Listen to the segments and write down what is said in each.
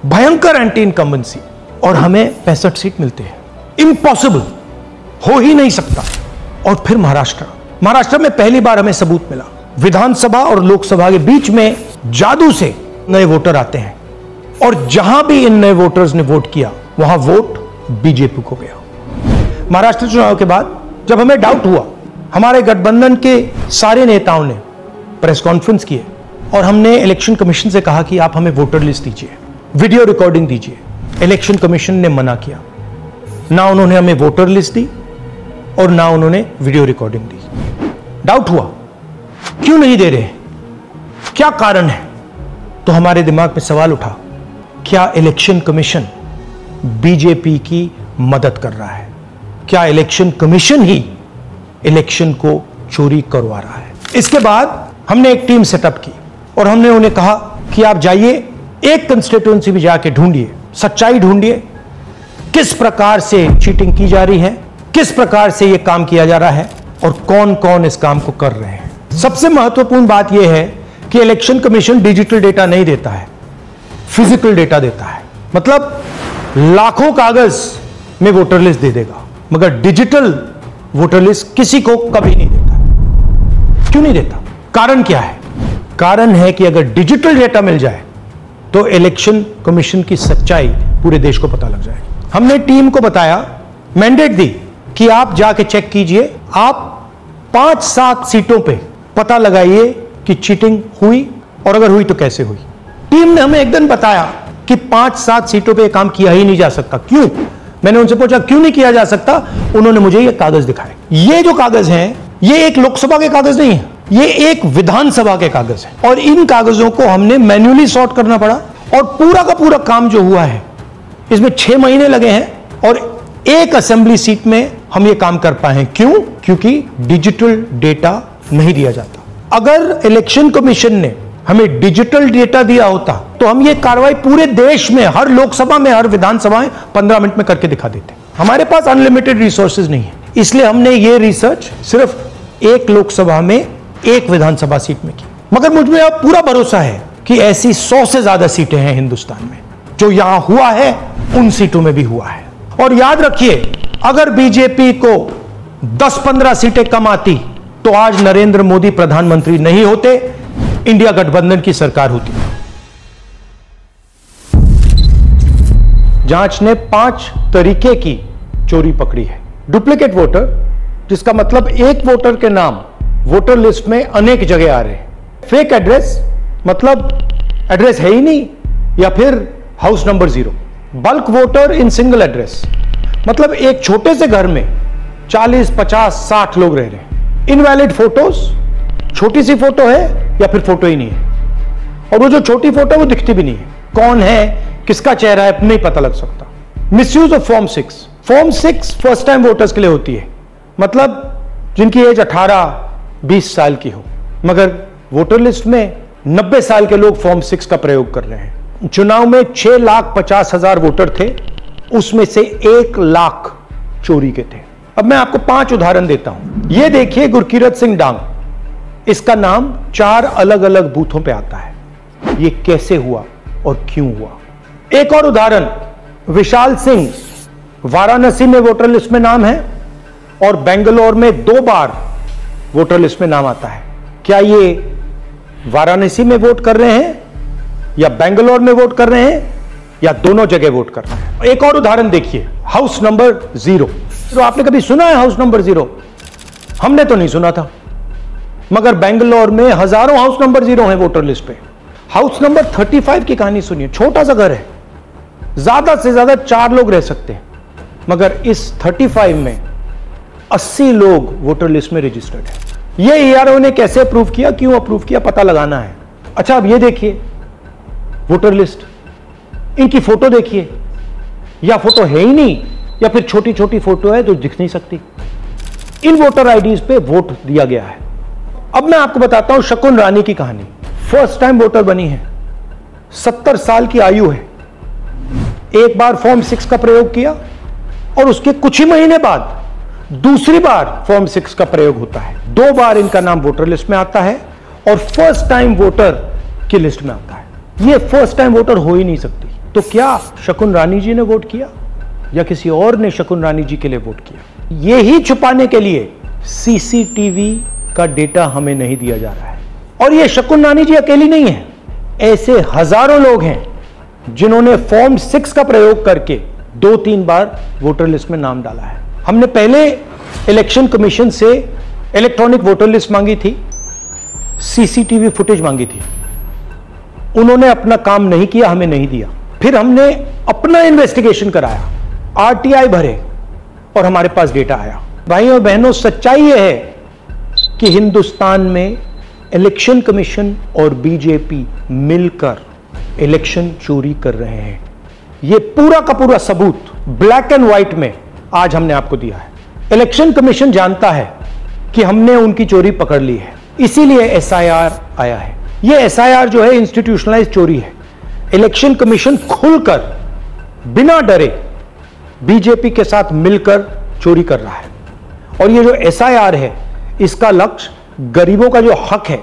भयंकर anti incumbency, और हमें 65 सीट मिलते हैं। इम्पॉसिबल, हो ही नहीं सकता। और फिर महाराष्ट्र में पहली बार हमें सबूत मिला, विधानसभा और लोकसभा के बीच में जादू से नए वोटर आते हैं, और जहां भी इन नए वोटर्स ने वोट किया वहां वोट बीजेपी को गया। महाराष्ट्र चुनाव के बाद जब हमें डाउट हुआ, हमारे गठबंधन के सारे नेताओं ने प्रेस कॉन्फ्रेंस किए और हमने इलेक्शन कमीशन से कहा कि आप हमें वोटर लिस्ट दीजिए, वीडियो रिकॉर्डिंग दीजिए। इलेक्शन कमीशन ने मना किया, ना उन्होंने हमें वोटर लिस्ट दी और ना उन्होंने वीडियो रिकॉर्डिंग दी। डाउट हुआ, क्यों नहीं दे रहे, क्या कारण है? तो हमारे दिमाग में सवाल उठा, क्या इलेक्शन कमीशन बीजेपी की मदद कर रहा है? क्या इलेक्शन कमीशन ही इलेक्शन को चोरी करवा रहा है? इसके बाद हमने एक टीम सेटअप की और हमने उन्हें कहा कि आप जाइए, एक कंस्टिट्यूएंसी में जाके ढूंढिए, सच्चाई ढूंढिए, किस प्रकार से चीटिंग की जा रही है, किस प्रकार से यह काम किया जा रहा है और कौन कौन इस काम को कर रहे हैं। सबसे महत्वपूर्ण बात यह है कि इलेक्शन कमीशन डिजिटल डेटा नहीं देता है, फिजिकल डेटा देता है। मतलब लाखों कागज में वोटर लिस्ट दे देगा, मगर डिजिटल वोटर लिस्ट किसी को कभी नहीं देता। क्यों नहीं देता? कारण क्या है? कारण है कि अगर डिजिटल डेटा मिल जाए तो इलेक्शन कमीशन की सच्चाई पूरे देश को पता लग जाएगी। हमने टीम को बताया, मैंडेट दी कि आप जाके चेक कीजिए, आप 5-7 सीटों पे पता लगाइए कि चीटिंग हुई, और अगर हुई तो कैसे हुई। टीम ने हमें एक दिन बताया कि 5-7 सीटों पे काम किया ही नहीं जा सकता। क्यों? मैंने उनसे पूछा क्यों नहीं किया जा सकता? उन्होंने मुझे ये कागज दिखाए। ये जो कागज हैं, ये एक लोकसभा के कागज नहीं है, ये एक विधानसभा के कागज है, और इन कागजों को हमने मैन्युअली सॉर्ट करना पड़ा, और पूरा का पूरा काम जो हुआ है इसमें 6 महीने लगे हैं, और एक असेंबली सीट में हम ये काम कर पाए हैं। क्यों? क्योंकि डिजिटल डेटा नहीं दिया जाता। अगर इलेक्शन कमीशन ने हमें डिजिटल डेटा दिया होता तो हम ये कार्रवाई पूरे देश में, हर लोकसभा में, हर विधानसभा में 15 मिनट में करके दिखा देते। हमारे पास अनलिमिटेड रिसोर्सेज नहीं है, इसलिए हमने ये रिसर्च सिर्फ एक लोकसभा में, एक विधानसभा सीट में की। मगर मुझ में अब पूरा भरोसा है कि ऐसी 100 से ज्यादा सीटें हैं हिंदुस्तान में, जो यहां हुआ है उन सीटों में भी हुआ है। और याद रखिए, अगर बीजेपी को 10-15 सीटें कम आती तो आज नरेंद्र मोदी प्रधानमंत्री नहीं होते, इंडिया गठबंधन की सरकार होती। जांच ने 5 तरीके की चोरी पकड़ी है। डुप्लीकेट वोटर, जिसका मतलब एक वोटर के नाम वोटर लिस्ट में अनेक जगह आ रहे हैं। फेक एड्रेस, मतलब एड्रेस है ही नहीं, या फिर house number 0। Bulk voter in single address, मतलब एक छोटे से घर में 40, 50, 60 लोग रह रहे हैं। इनवैलिड फोटोज, छोटी सी फोटो है या फिर फोटो ही नहीं है, और वो जो छोटी फोटो वो दिखती भी नहीं है, कौन है, किसका चेहरा है, नहीं पता लग सकता। Misuse of form 6। Form 6 first time voters के लिए होती है, मतलब जिनकी एज 18-20 साल की हो, मगर वोटर लिस्ट में 90 साल के लोग फॉर्म 6 का प्रयोग कर रहे हैं। चुनाव में 6,50,000 वोटर थे, उसमें से 1 लाख चोरी के थे। अब मैं आपको 5 उदाहरण देता हूं। यह देखिए गुरकीरत सिंह डांग, इसका नाम 4 अलग अलग बूथों पे आता है। यह कैसे हुआ और क्यों हुआ? एक और उदाहरण, विशाल सिंह, वाराणसी में वोटर लिस्ट में नाम है और बेंगलोर में 2 बार वोटर लिस्ट में नाम आता है। क्या ये वाराणसी में वोट कर रहे हैं या बेंगलोर में वोट कर रहे हैं या दोनों जगह वोट कर रहे हैं? एक और उदाहरण देखिए, हाउस नंबर 0। तो आपने कभी सुना है हाउस नंबर 0? हमने तो नहीं सुना था, मगर बेंगलोर में हजारों हाउस नंबर 0 हैं वोटर लिस्ट पे। हाउस नंबर 35 की कहानी सुनिए। छोटा सा घर है, ज्यादा से ज्यादा 4 लोग रह सकते हैं, मगर इस 35 में 80 लोग वोटर लिस्ट में रजिस्टर्ड है। ये ईआरओ ने कैसे अप्रूव किया, क्यों अप्रूव किया, पता लगाना है। अच्छा, अब ये देखिए वोटर लिस्ट, इनकी फोटो देखिए, या फोटो है ही नहीं या फिर छोटी छोटी फोटो है जो दिख नहीं सकती। इन वोटर आईडीज पे वोट दिया गया है। अब मैं आपको बताता हूं शकुन रानी की कहानी। फर्स्ट टाइम वोटर बनी है, 70 साल की आयु है। एक बार फॉर्म 6 का प्रयोग किया और उसके कुछ ही महीने बाद दूसरी बार फॉर्म 6 का प्रयोग होता है। 2 बार इनका नाम वोटर लिस्ट में आता है और फर्स्ट टाइम वोटर की लिस्ट में आता है। यह फर्स्ट टाइम वोटर हो ही नहीं सकती। तो क्या शकुन रानी जी ने वोट किया या किसी और ने शकुन रानी जी के लिए वोट किया? ये ही छुपाने के लिए सीसीटीवी का डेटा हमें नहीं दिया जा रहा है। और ये शकुन रानी जी अकेली नहीं है, ऐसे हजारों लोग हैं जिन्होंने फॉर्म 6 का प्रयोग करके 2-3 बार वोटर लिस्ट में नाम डाला है। हमने पहले इलेक्शन कमीशन से इलेक्ट्रॉनिक वोटर लिस्ट मांगी थी, सीसीटीवी फुटेज मांगी थी, उन्होंने अपना काम नहीं किया, हमें नहीं दिया। फिर हमने अपना इन्वेस्टिगेशन कराया, आरटीआई भरे और हमारे पास डेटा आया। भाइयों और बहनों, सच्चाई यह है कि हिंदुस्तान में इलेक्शन कमीशन और बीजेपी मिलकर इलेक्शन चोरी कर रहे हैं। यह पूरा का पूरा सबूत ब्लैक एंड व्हाइट में आज हमने आपको दिया है। इलेक्शन कमीशन जानता है कि हमने उनकी चोरी पकड़ ली है, इसीलिए एसआईआर आया है। यह एसआईआर जो है इंस्टीट्यूशनलाइज चोरी है। इलेक्शन कमीशन खुलकर बिना डरे बीजेपी के साथ मिलकर चोरी कर रहा है। और ये जो एसआईआर है, इसका लक्ष्य गरीबों का जो हक है,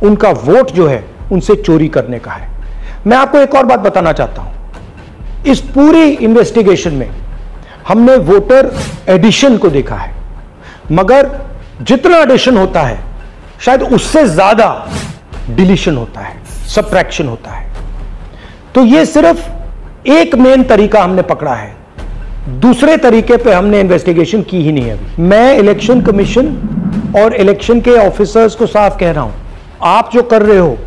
उनका वोट जो है, उनसे चोरी करने का है। मैं आपको एक और बात बताना चाहता हूं। इस पूरी इन्वेस्टिगेशन में हमने वोटर एडिशन को देखा है, मगर जितना एडिशन होता है शायद उससे ज्यादा डिलीशन होता है, सबट्रैक्शन होता है। तो यह सिर्फ एक मेन तरीका हमने पकड़ा है, दूसरे तरीके पे हमने इन्वेस्टिगेशन की ही नहीं है अभी। मैं इलेक्शन कमीशन और इलेक्शन के ऑफिसर्स को साफ कह रहा हूं, आप जो कर रहे हो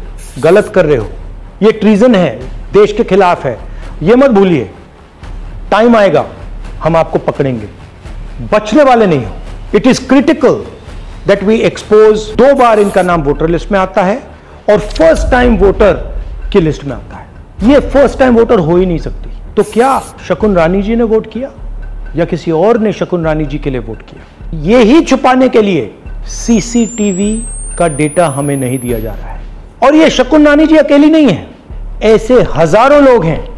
गलत कर रहे हो, ये ट्रीजन है, देश के खिलाफ है। ये मत भूलिए, टाइम आएगा हम आपको पकड़ेंगे, बचने वाले नहीं हो। It is critical that we expose. 2 बार इनका नाम वोटर लिस्ट में आता है और फर्स्ट टाइम वोटर की लिस्ट में आता है। ये फर्स्ट टाइम वोटर हो ही नहीं सकती। तो क्या शकुन रानी जी ने वोट किया या किसी और ने शकुन रानी जी के लिए वोट किया? ये ही छुपाने के लिए सीसीटीवी का डेटा हमें नहीं दिया जा रहा है। और ये शकुन रानी जी अकेली नहीं है, ऐसे हजारों लोग हैं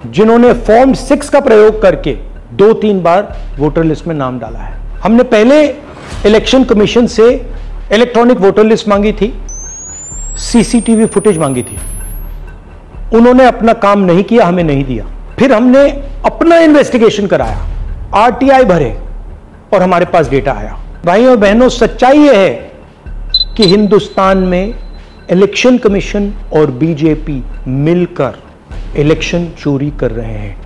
जिन्होंने फॉर्म 6 का प्रयोग करके 2-3 बार वोटर लिस्ट में नाम डाला है। हमने पहले इलेक्शन कमीशन से इलेक्ट्रॉनिक वोटर लिस्ट मांगी थी, सीसीटीवी फुटेज मांगी थी, उन्होंने अपना काम नहीं किया, हमें नहीं दिया। फिर हमने अपना इन्वेस्टिगेशन कराया, आरटीआई भरे और हमारे पास डेटा आया। भाइयों और बहनों, सच्चाई यह है कि हिंदुस्तान में इलेक्शन कमीशन और बीजेपी मिलकर इलेक्शन चोरी कर रहे हैं।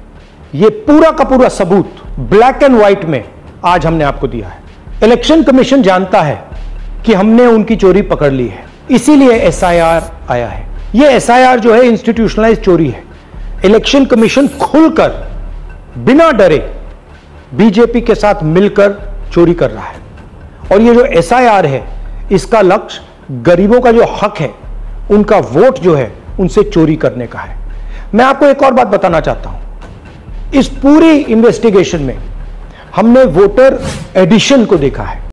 यह पूरा का पूरा सबूत ब्लैक एंड व्हाइट में आज हमने आपको दिया है। इलेक्शन कमीशन जानता है कि हमने उनकी चोरी पकड़ ली है, इसीलिए एसआईआर आया है। यह एसआईआर जो है इंस्टीट्यूशनलाइज चोरी है। इलेक्शन कमीशन खुलकर बिना डरे बीजेपी के साथ मिलकर चोरी कर रहा है। और ये जो एसआईआर है, इसका लक्ष्य गरीबों का जो हक है, उनका वोट जो है, उनसे चोरी करने का है। मैं आपको एक और बात बताना चाहता हूं। इस पूरी इन्वेस्टिगेशन में हमने वोटर एडिशन को देखा है।